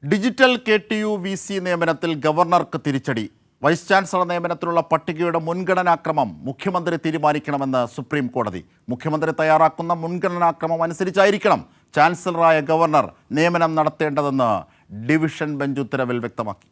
Digital KTU VC നിയമനത്തിൽ ഗവർണർക്ക് തിരിച്ചടി. വൈസ് ചാൻസലർ നിയമനത്തിലുള്ള പട്ടികയുടെ മുൻഗണനാക്രമം മുഖ്യമന്ത്രി തീരുമാനിക്കണമെന്ന് സുപ്രീം കോടതി. മുഖ്യമന്ത്രി തയ്യാറാക്കുന്ന മുൻഗണനാക്രമം അനുസരിച്ചായിരിക്കണം ചാൻസലറായ ഗവർണർ നിയമനം നടത്തേണ്ടതെന്ന് ഡിവിഷൻ ബെഞ്ച് ഉത്തരവിൽ വ്യക്തമാക്കി.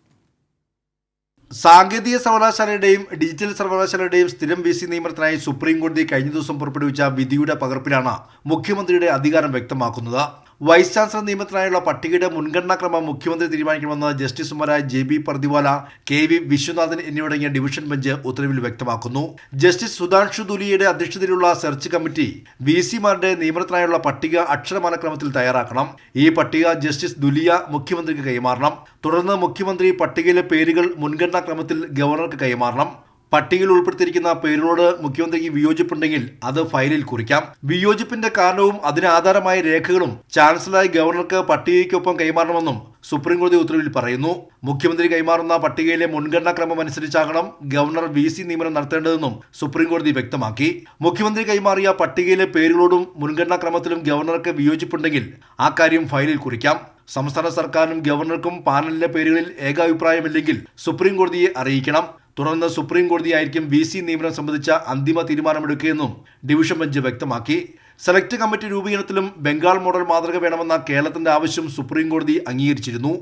സാങ്കേതിക സർവകലാശാലയുടെയും ഡിജിറ്റൽ സർവകലാശാലയുടെയും സ്ഥിരം VC നിയമനത്തിനായി സുപ്രീം കോടതി കഴിഞ്ഞ ദിവസം പുറപ്പെടുവിച്ച വിധിയുടെ പകർപ്പിലാണ് മുഖ്യമന്ത്രിയുടെ അധികാരം വ്യക്തമാക്കുന്നത്. വൈസ് ചാൻസലർ നിയമനത്തിനായുള്ള പട്ടികയുടെ മുൻഗണനാക്രമം മുഖ്യമന്ത്രി തീരുമാനിക്കണമെന്ന് ജസ്റ്റിസുമാരായ JB പർദിവാല, KV വിശ്വനാഥൻ എന്നിവരടങ്ങിയ ഡിവിഷൻ ബെഞ്ച് ഉത്തരവിൽ വ്യക്തമാക്കുന്നു. ജസ്റ്റിസ് സുധാൻഷു ദുലിയയുടെ അധ്യക്ഷതയിലുള്ള സെർച്ച് കമ്മിറ്റി VC-മാരുടെ നിയമനത്തിനായുള്ള പട്ടിക അക്ഷരമാലക്രമത്തിൽ തയ്യാറാക്കണം. ഈ പട്ടിക ജസ്റ്റിസ് ദുലിയ മുഖ്യമന്ത്രിക്ക് കൈമാറണം. തുടർന്ന് മുഖ്യമന്ത്രി പട്ടികയിലെ പേരുകൾ മുൻഗണനാക്രമത്തിൽ ഗവർണർക്ക് കൈമാറണം. പട്ടികയിൽ ഉൾപ്പെടുത്തിയിരിക്കുന്ന പേരുകളോട് മുഖ്യമന്ത്രിക്ക് വിയോജിപ്പുണ്ടെങ്കിൽ അത് ഫയലിൽ കുറിക്കാം. വിയോജിപ്പിന്റെ കാരണവും അതിനാധാരമായ രേഖകളും ചാൻസലറായി ഗവർണർക്ക് പട്ടികയ്ക്കൊപ്പം കൈമാറണമെന്നും സുപ്രീം കോടതി ഉത്തരവിൽ പറയുന്നു. മുഖ്യമന്ത്രി കൈമാറുന്ന പട്ടികയിലെ മുൻഗണനാക്രമം അനുസരിച്ചാകണം ഗവർണർ VC നിയമനം നടത്തേണ്ടതെന്നും സുപ്രീം കോടതി വ്യക്തമാക്കി. മുഖ്യമന്ത്രി കൈമാറിയ പട്ടികയിലെ പേരുകളോടും മുൻഗണനാക്രമത്തിലും ഗവർണർക്ക് വിയോജിപ്പുണ്ടെങ്കിൽ ആ കാര്യം ഫയലിൽ കുറിക്കാം. സംസ്ഥാന സർക്കാരിനും ഗവർണർക്കും പാനലിലെ പേരുകളിൽ ഏകാഭിപ്രായമില്ലെങ്കിൽ സുപ്രീം കോടതിയെ അറിയിക്കണം. തുടർന്ന് സുപ്രീം കോടതിയായിരിക്കും VC നിയമനം സംബന്ധിച്ച അന്തിമ തീരുമാനമെടുക്കുകയെന്നും ഡിവിഷൻ ബെഞ്ച് വ്യക്തമാക്കി. സെലക്ട് കമ്മിറ്റി രൂപീകരണത്തിലും ബംഗാൾ മോഡൽ മാതൃക വേണമെന്ന കേരളത്തിന്റെ ആവശ്യം സുപ്രീം കോടതി അംഗീകരിച്ചിരുന്നു.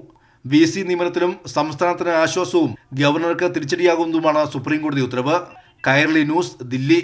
VC നിയമനത്തിലും സംസ്ഥാനത്തിന് ആശ്വാസവും ഗവർണർക്ക് തിരിച്ചടിയാകുന്നതുമാണ് സുപ്രീം കോടതി ഉത്തരവ്. കൈരളി ന്യൂസ്, ദില്ലി.